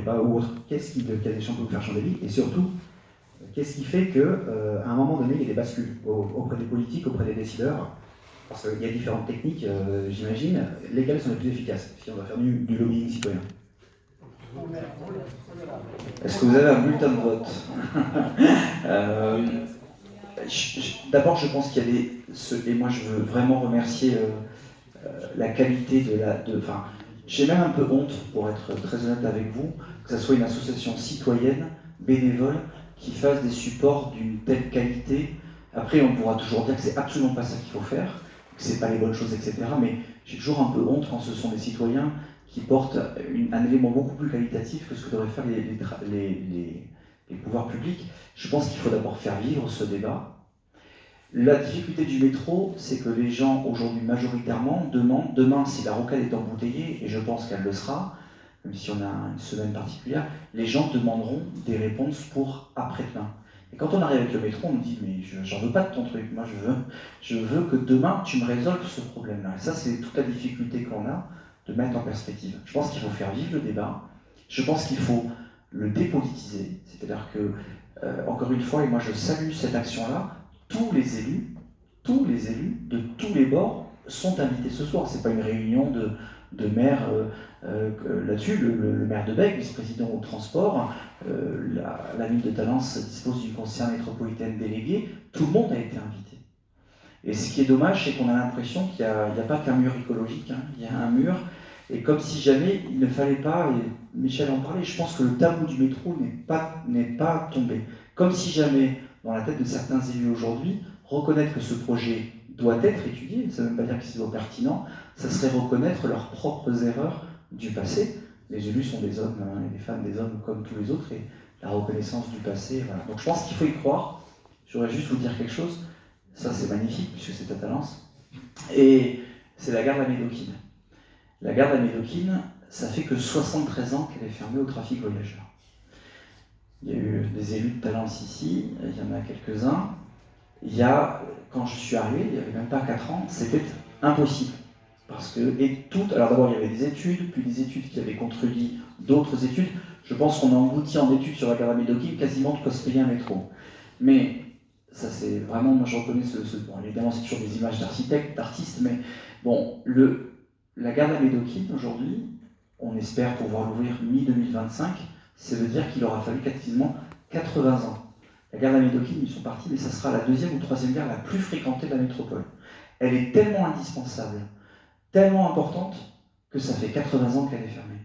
débat ou autre, qu'est-ce qui, le cas échéant, peut vous faire changer d'avis? Et surtout, qu'est-ce qui fait qu'à un moment donné, il y a des bascules auprès des politiques, auprès des décideurs? Parce qu'il y a différentes techniques, j'imagine. Lesquelles sont les plus efficaces si on va faire du lobbying citoyen? Est-ce que vous avez un bulletin de vote? D'abord, je pense qu'il y a et moi je veux vraiment remercier la qualité enfin, j'ai même un peu honte, pour être très honnête avec vous, que ce soit une association citoyenne, bénévole, qui fasse des supports d'une telle qualité. Après, on pourra toujours dire que c'est absolument pas ça qu'il faut faire, que c'est pas les bonnes choses, etc. Mais j'ai toujours un peu honte quand ce sont des citoyens qui portent un élément beaucoup plus qualitatif que ce que devraient faire les pouvoirs publics. Je pense qu'il faut d'abord faire vivre ce débat. La difficulté du métro, c'est que les gens, aujourd'hui, majoritairement, demandent, demain, si la rocade est embouteillée, et je pense qu'elle le sera, même si on a une semaine particulière, les gens demanderont des réponses pour après-demain. Et quand on arrive avec le métro, on nous dit, mais j'en veux pas de ton truc, moi je veux que demain, tu me résolves ce problème-là. Et ça, c'est toute la difficulté qu'on a de mettre en perspective. Je pense qu'il faut faire vivre le débat, je pense qu'il faut le dépolitiser, c'est-à-dire que, encore une fois, et moi je salue cette action-là, tous les élus de tous les bords sont invités ce soir. Ce n'est pas une réunion de maires là-dessus. Le maire de Bègue, vice-président au transport, la ville de Talence dispose d'une conseillère métropolitaine déléguée. Tout le monde a été invité. Et ce qui est dommage, c'est qu'on a l'impression qu'il n'y a pas qu'un mur écologique, hein. Il y a un mur, et comme si jamais il ne fallait pas, et Michel en parlait, je pense que le tabou du métro n'est pas tombé. Comme si jamais, dans la tête de certains élus aujourd'hui, reconnaître que ce projet doit être étudié, ça ne veut pas dire que c'est pertinent, ça serait reconnaître leurs propres erreurs du passé. Les élus sont des hommes, hein, et les femmes des hommes comme tous les autres, et la reconnaissance du passé, voilà. Donc je pense qu'il faut y croire. J'aurais juste vous dire quelque chose. Ça, c'est magnifique, puisque c'est à Talence. Et c'est la gare de la Médokine. La gare de la Médokine, ça fait que 73 ans qu'elle est fermée au trafic voyageur. Il y a eu des élus de Talence ici, il y en a quelques-uns. Quand je suis arrivé, il n'y avait même pas 4 ans, c'était impossible. Parce que, alors d'abord, il y avait des études, puis des études qui avaient contredit d'autres études. Je pense qu'on a englouti en études sur la gare de la Médokine quasiment de quoi se payer un métro. Mais ça, c'est vraiment, moi je reconnais bon, évidemment, c'est toujours des images d'architectes, d'artistes, mais bon, la gare de la Médokine, aujourd'hui, on espère pouvoir l'ouvrir mi-2025, ça veut dire qu'il aura fallu quasiment 80 ans. La gare de la Médokine, ils sont partis, mais ça sera la deuxième ou troisième gare la plus fréquentée de la métropole. Elle est tellement indispensable, tellement importante, que ça fait 80 ans qu'elle est fermée.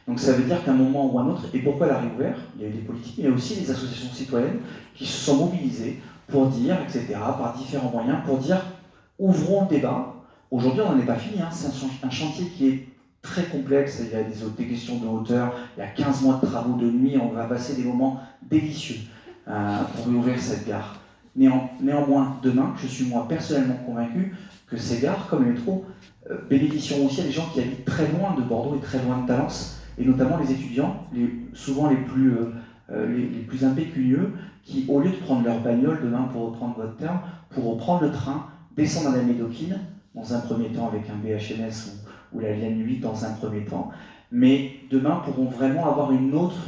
Donc ça veut dire qu'à un moment ou un autre, et pourquoi elle a réouvert? Il y a eu des politiques, mais il y a aussi des associations citoyennes qui se sont mobilisées pour dire, etc., par différents moyens, pour dire, ouvrons le débat. Aujourd'hui, on n'en est pas fini, hein. C'est un chantier qui est très complexe, il y a des questions de hauteur, il y a 15 mois de travaux de nuit, on va passer des moments délicieux pour ouvrir cette gare. Néanmoins, demain, je suis moi personnellement convaincu que ces gares, comme le métro, bénéficieront aussi à des gens qui habitent très loin de Bordeaux et très loin de Talence, et notamment les étudiants, souvent les plus impécunieux, qui, au lieu de prendre leur bagnole demain, pour reprendre votre terme, pourront prendre le train, descendre à la Médokine, dans un premier temps avec un BHNS ou la ligne 8 dans un premier temps, mais demain pourront vraiment avoir une autre